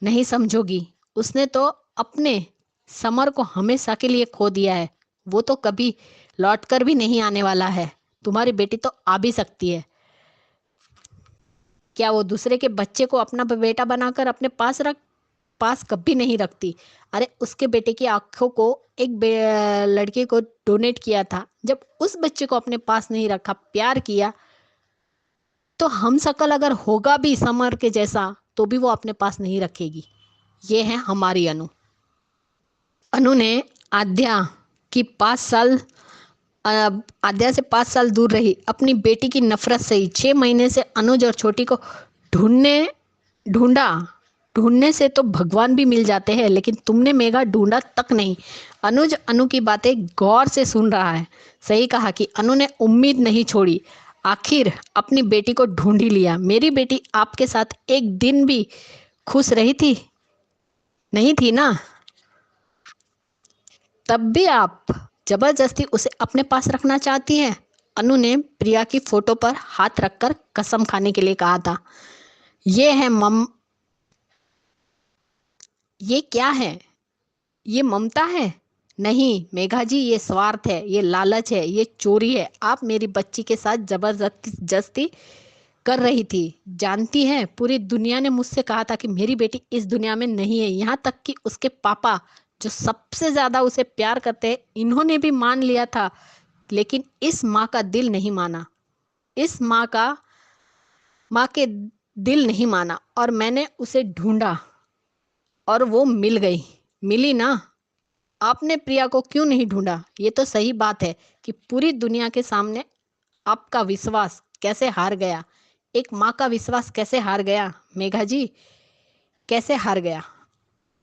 S7: नहीं समझोगी। उसने तो अपने समर को हमेशा के लिए खो दिया है। वो तो कभी लौटकर भी नहीं आने वाला है। तुम्हारी बेटी तो आ भी सकती है। क्या वो दूसरे के बच्चे को अपना बेटा बनाकर अपने पास कभी नहीं रखती। अरे उसके बेटे की आंखों को एक लड़के को डोनेट किया था। जब उस बच्चे को अपने पास नहीं रखा, प्यार किया, तो हम शकल अगर होगा भी समर के जैसा तो भी वो अपने पास नहीं रखेगी। ये है हमारी अनु। अनु ने आद्या से 5 साल दूर रही। अपनी बेटी की नफरत सही। 6 महीने से अनुज और छोटी को ढूंढने से तो भगवान भी मिल जाते हैं, लेकिन तुमने मेघा ढूंढा तक नहीं। अनुज अनु की बातें गौर से सुन रहा है। सही कहा कि अनु ने उम्मीद नहीं छोड़ी। आखिर अपनी बेटी को ढूंढ ही लिया। मेरी बेटी आपके साथ एक दिन भी खुश रही थी नहीं थी ना? तब भी आप जबरदस्ती उसे अपने पास रखना चाहती हैं। अनु ने प्रिया की फोटो पर हाथ रखकर कसम खाने के लिए कहा था। ये क्या है? ये ममता है? नहीं मेघा जी, ये स्वार्थ है, ये लालच है, ये चोरी है। आप मेरी बच्ची के साथ जबरदस्ती कर रही थी। जानती है, पूरी दुनिया ने मुझसे कहा था कि मेरी बेटी इस दुनिया में नहीं है। यहाँ तक कि उसके पापा, जो सबसे ज्यादा उसे प्यार करते हैं, इन्होंने भी मान लिया था। लेकिन इस माँ का दिल नहीं माना। इस माँ के दिल नहीं माना और मैंने उसे ढूंढा और वो मिल गई। मिली ना। आपने प्रिया को क्यों नहीं ढूंढा? ये तो सही बात है कि पूरी दुनिया के सामने आपका विश्वास कैसे हार गया। एक माँ का विश्वास कैसे हार गया मेघा जी, कैसे हार गया?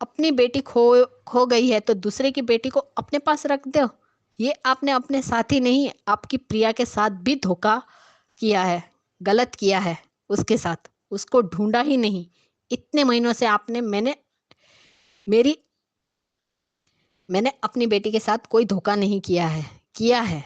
S7: अपनी बेटी खो गई है तो दूसरे की बेटी को अपने पास रख दो। ये आपने अपने साथ ही नहीं, आपकी प्रिया के साथ भी धोखा किया है, गलत किया है उसके साथ। उसको ढूंढा ही नहीं। इतने महीनों से मैंने अपनी बेटी के साथ कोई धोखा नहीं किया है। किया है,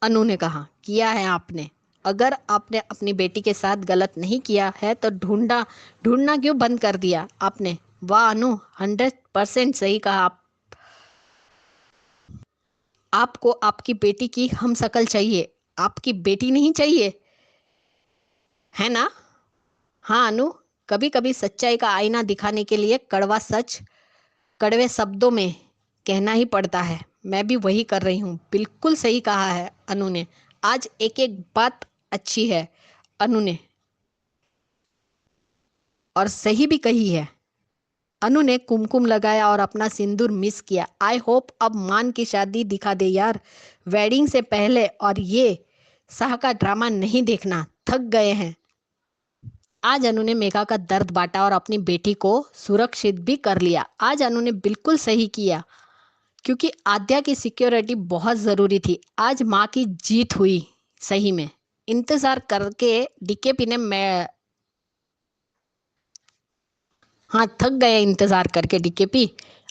S7: अनु ने कहा। किया है आपने। अगर आपने अपनी बेटी के साथ गलत नहीं किया है तो ढूंढना क्यों बंद कर दिया आपने? वाह अनु, 100% सही कहा आप। आपको आपकी बेटी की हम शक्ल चाहिए, आपकी बेटी नहीं चाहिए, है ना? हाँ अनु, कभी कभी सच्चाई का आईना दिखाने के लिए कड़वा सच कड़वे शब्दों में कहना ही पड़ता है। मैं भी वही कर रही हूँ। बिल्कुल सही कहा है अनु ने। आज एक एक बात अच्छी है अनु ने, और सही भी कही है। अनु ने कुमकुम लगाया और अपना सिंदूर मिस किया। आई होप अब मान की शादी दिखा दे यार, वेडिंग से पहले। और ये शाह का ड्रामा नहीं देखना, थक गए हैं। आज अनु ने मेघा का दर्द बांटा और अपनी बेटी को सुरक्षित भी कर लिया। आज अनु ने बिल्कुल सही किया, क्योंकि आद्या की सिक्योरिटी बहुत जरूरी थी। आज माँ की जीत हुई सही में। इंतजार करके डीकेपी ने मैं हाँ, थक गए इंतजार करके डीकेपी।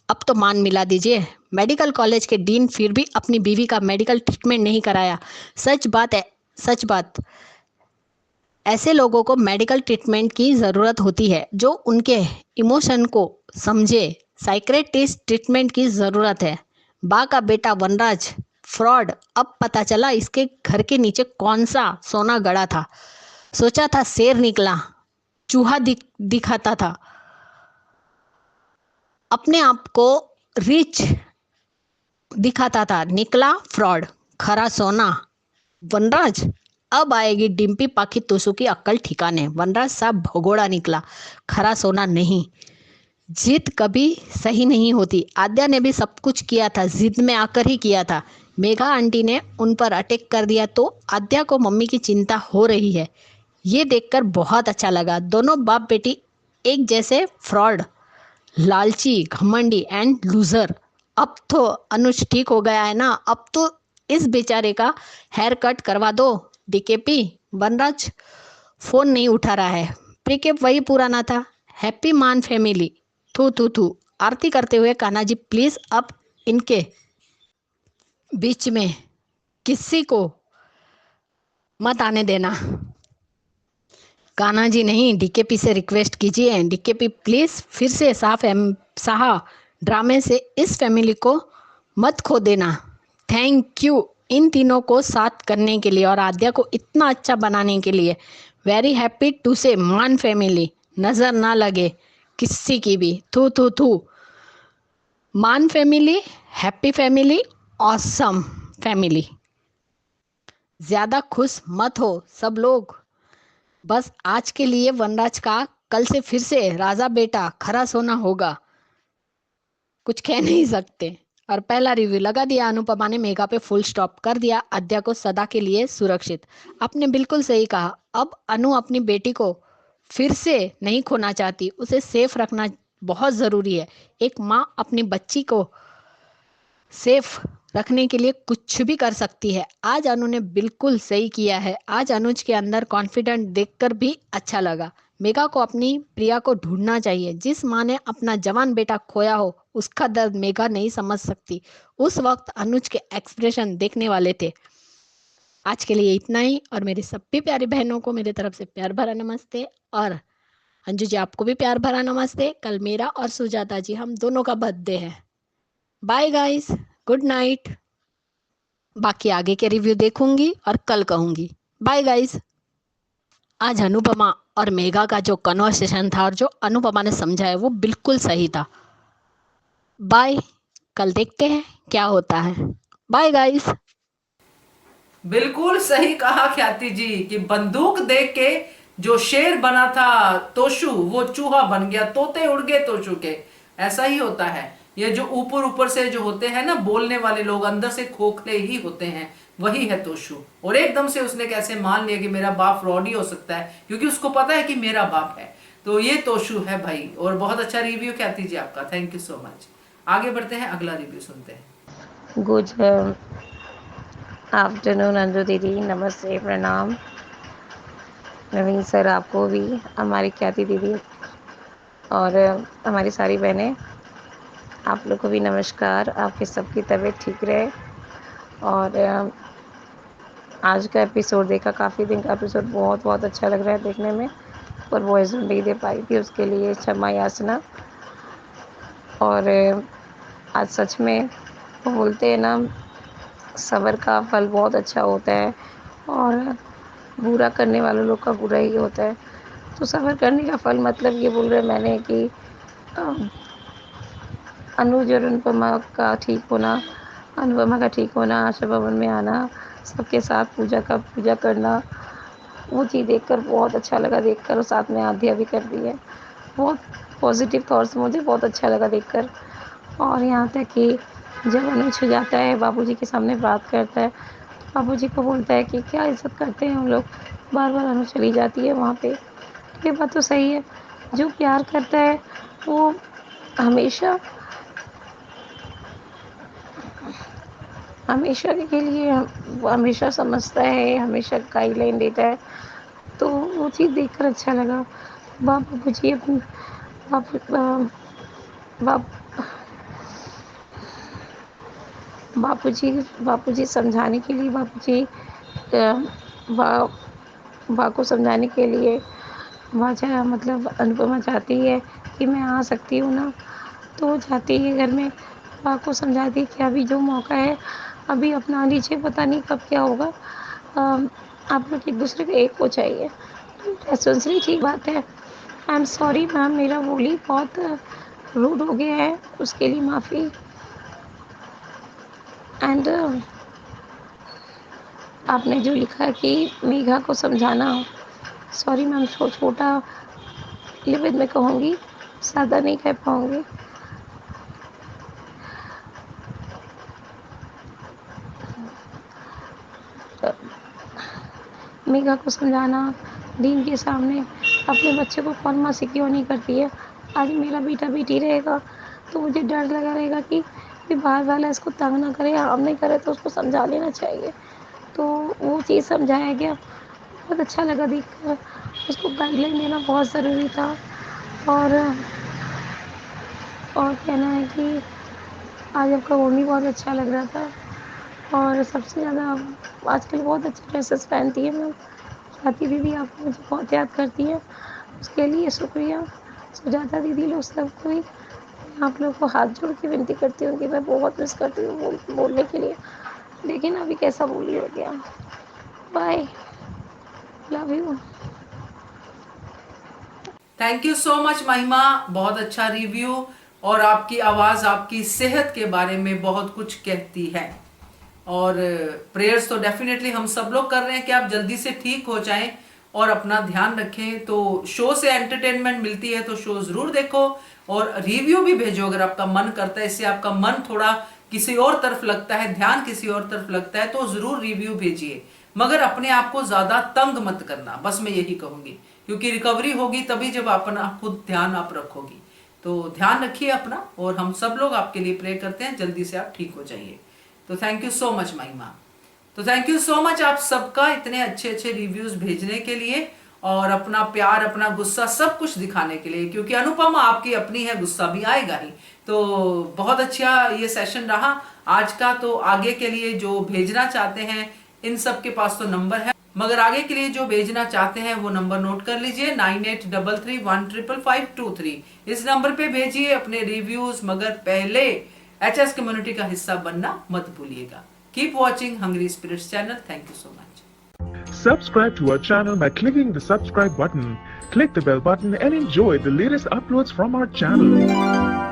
S7: अब तो मान मिला दीजिए। मेडिकल कॉलेज के डीन फिर भी अपनी बीवी का मेडिकल ट्रीटमेंट नहीं कराया। सच बात है, सच बात। ऐसे लोगों को मेडिकल ट्रीटमेंट की ज़रूरत होती है, जो उनके इमोशन को समझे। साइक्रेटिस्ट ट्रीटमेंट की ज़रूरत है। बा का बेटा वनराज फ्रॉड। अब पता चला इसके घर के नीचे कौन सा सोना गड़ा था। सोचा था शेर, निकला चूहा दिखाता था। अपने आप को रिच दिखाता था, निकला फ्रॉड। खरा सोना वनराज। अब आएगी डिम्पी पाखी तुसु की अक्ल ठिकाने। वनराज साहब भगोड़ा निकला, खरा सोना नहीं। जिद कभी सही नहीं होती। आद्या ने भी सब कुछ किया था, जिद में आकर ही किया था। मेघा आंटी ने उन पर अटैक कर दिया तो आद्या को मम्मी की चिंता हो रही है। ये देखकर बहुत अच्छा लगा। दोनों बाप बेटी एक जैसे फ्रॉड, लालची, घमंडी एंड लूजर। अब तो अनुज ठीक हो गया है ना? अब तो इस बेचारे का हेयर कट करवा दो डीकेपी। वनराज फोन नहीं उठा रहा है। प्रीकेप वही पुराना था, हैप्पी मान फैमिली। थू थू थू। आरती करते हुए कान्हा जी प्लीज अब इनके बीच में किसी को मत आने देना। कान्हा जी नहीं, डीकेपी से रिक्वेस्ट कीजिए। डीकेपी प्लीज फिर से साहा ड्रामे से इस फैमिली को मत खो देना। थैंक यू इन तीनों को साथ करने के लिए और आद्या को इतना अच्छा बनाने के लिए। वेरी हैप्पी टू से मान फैमिली। नजर ना लगे किसी की भी। थू थू थू। मान family, happy family, awesome family. ज्यादा खुश मत हो सब लोग। बस आज के लिए वनराज का कल से फिर से राजा बेटा खरा सोना होगा। कुछ कह नहीं सकते। और पहला रिव्यू लगा दिया। अनुपमा ने मेघा पे फुल स्टॉप कर दिया। आद्या को सदा के लिए सुरक्षित। आपने बिल्कुल सही कहा। अब अनु अपनी बेटी को फिर से नहीं खोना चाहती। उसे सेफ रखना बहुत जरूरी है। एक माँ अपनी बच्ची को सेफ रखने के लिए कुछ भी कर सकती है। आज अनु ने बिल्कुल सही किया है। आज अनुज के अंदर कॉन्फिडेंट देखकर भी अच्छा लगा। मेघा को अपनी प्रिया को ढूंढना चाहिए। जिस माँ ने अपना जवान बेटा खोया हो उसका दर्द मेघा नहीं समझ सकती। उस वक्त अनुज के एक्सप्रेशन देखने वाले थे। आज के लिए इतना ही। और मेरी सभी प्यारी बहनों को मेरी तरफ से प्यार भरा नमस्ते। और अंजू जी आपको भी प्यार भरा नमस्ते। कल मेरा और सुजाता जी हम दोनों का बर्थडे है। Bye guys, good night. बाकी आगे के रिव्यू देखूंगी और कल कहूंगी। Bye guys. आज अनुपमा और मेघा का जो कन्वर्सेशन था और जो अनुपमा ने समझाया वो बिल्कुल सही था। बाय, कल देखते हैं क्या होता है। Bye guys.
S1: बिल्कुल सही कहा ख्याति जी कि बंदूक देख के जो शेर बना था तोशु, वो चूहा बन गया, तोते उड़ गए तोशु के। ऐसा ही होता है। ये जो ऊपर ऊपर से जो होते हैं ना बोलने वाले लोग, अंदर से खोखले ही होते हैं, वही है तोशु। और एकदम से उसने कैसे मान लिया कि मेरा बाप फ्रॉड ही हो सकता है, क्योंकि उसको पता है कि मेरा बाप है। तो ये तोशु है भाई। और बहुत अच्छा रिव्यू ख्याति जी आपका, थैंक यू सो मच। आगे बढ़ते हैं, अगला रिव्यू सुनते हैं।
S5: गुड आफ्टरनून अंजू दीदी, नमस्ते, प्रणाम नवीन सर, आपको भी, हमारी ख्याति दीदी और हमारी सारी बहनें, आप लोग को भी नमस्कार। आपकी सबकी तबीयत ठीक रहे। और आज का एपिसोड देखा, काफ़ी दिन का एपिसोड, बहुत बहुत अच्छा लग रहा है देखने में, पर वॉइस नहीं दे पाई थी, उसके लिए क्षमा याचना। और आज सच में वो बोलते हैं ना, सब्र का फल बहुत अच्छा होता है और बुरा करने वाले लोग का बुरा ही होता है। तो सब्र करने का फल मतलब ये बोल रहे मैंने कि अनुज और अनुपमा का ठीक होना, आशा भवन में आना, सबके साथ पूजा करना, वो चीज़ देखकर बहुत अच्छा लगा देखकर। और साथ में आध्या भी कर दी है। बहुत पॉजिटिव थॉट्स, मुझे बहुत अच्छा लगा देखकर। और यहाँ तक कि जब अनुज जाता है बाबूजी के सामने बात करता है, तो बाबूजी को बोलता है कि क्या इज़्ज़त करते हैं हम लोग, बार बार अनुज चली जाती है वहाँ पे। तो ये बात तो सही है, जो प्यार करता है वो हमेशा के लिए हमेशा समझता है, हमेशा गाइडलाइन देता है। तो वो चीज़ देखकर अच्छा लगा। बाबूजी अपने बाबूजी समझाने के लिए बा को समझाने के लिए मतलब अनुपमा चाहती है कि मैं आ सकती हूँ ना, तो वो चाहती है घर में बा को समझाती है कि अभी जो मौका है अभी अपना लीजिए, पता नहीं कब क्या होगा। आप लोग एक दूसरे के एक हो चाहिए। रेस्पॉन्सिबली ठीक बात है। आई एम सॉरी मैम, मेरा बोली बहुत रूड हो गया है, उसके लिए माफ़ी। एंड आपने जो लिखा कि मेघा को समझाना, सॉरी मैम, छोटा लिपित में कहूँगी, ज़्यादा नहीं कह पाऊँगी। मेघा को समझाना दीन के सामने, अपने बच्चे को कौन माँ सिक्योर नहीं करती है। आज मेरा बेटा बेटी रहेगा तो मुझे डर लगा रहेगा कि बाहर वाला इसको तंग ना करे, हम नहीं करे तो उसको समझा लेना चाहिए। तो वो चीज़ समझाया गया, बहुत अच्छा लगा देखकर। उसको गाइडलाइन देना बहुत ज़रूरी था। और कहना है कि आज आपका ओढ़नी बहुत अच्छा लग रहा था। और सबसे ज़्यादा आजकल बहुत अच्छे ड्रेसेस पहनती है मैम। ख्याति दीदी आपको मुझे बहुत याद करती है, उसके लिए शुक्रिया। सुजाता दीदी लोग सबको ही आप लोग को हाथ जोड़ के विनती करती हूँ कि मैं बहुत मिस करती हूँ बोलने के लिए, लेकिन अभी कैसा बोली हो गया। Bye, love you.
S1: Thank you so much Mahima, बहुत अच्छा रिव्यू। और आपकी आवाज आपकी सेहत के बारे में बहुत कुछ कहती है। और प्रेयर्स तो डेफिनेटली हम सब लोग कर रहे हैं कि आप जल्दी से ठीक हो जाएं और अपना ध्यान रखें। तो शो से एंटरटेनमेंट मिलती है तो शो जरूर देखो और रिव्यू भी भेजो अगर आपका मन करता है। इससे आपका मन थोड़ा किसी और तरफ लगता है, ध्यान किसी और तरफ लगता है, तो जरूर रिव्यू भेजिए। मगर अपने आप को ज्यादा तंग मत करना, बस मैं यही कहूंगी, क्योंकि रिकवरी होगी तभी जब अपना खुद ध्यान आप रखोगी। तो ध्यान रखिए अपना, और हम सब लोग आपके लिए प्रे करते हैं जल्दी से आप ठीक हो जाइए। तो थैंक यू सो मच महिमा। तो थैंक यू सो मच आप सबका इतने अच्छे अच्छे रिव्यूज भेजने के लिए और अपना प्यार, अपना गुस्सा, सब कुछ दिखाने के लिए, क्योंकि अनुपमा आपकी अपनी है, गुस्सा भी आएगा ही। तो बहुत अच्छा ये सेशन रहा आज का। तो आगे के लिए जो भेजना चाहते हैं, इन सब के पास तो नंबर है, मगर आगे के लिए जो भेजना चाहते हैं वो नंबर नोट कर लीजिए, 9833155523। इस नंबर पे भेजिए अपने रिव्यूज, मगर पहले HS कम्युनिटी का हिस्सा बनना मत भूलिएगा। Keep watching Hungry Spirits channel. Thank you so much.
S8: Subscribe to our channel by clicking the subscribe button. Click the bell button and enjoy the latest uploads from our channel.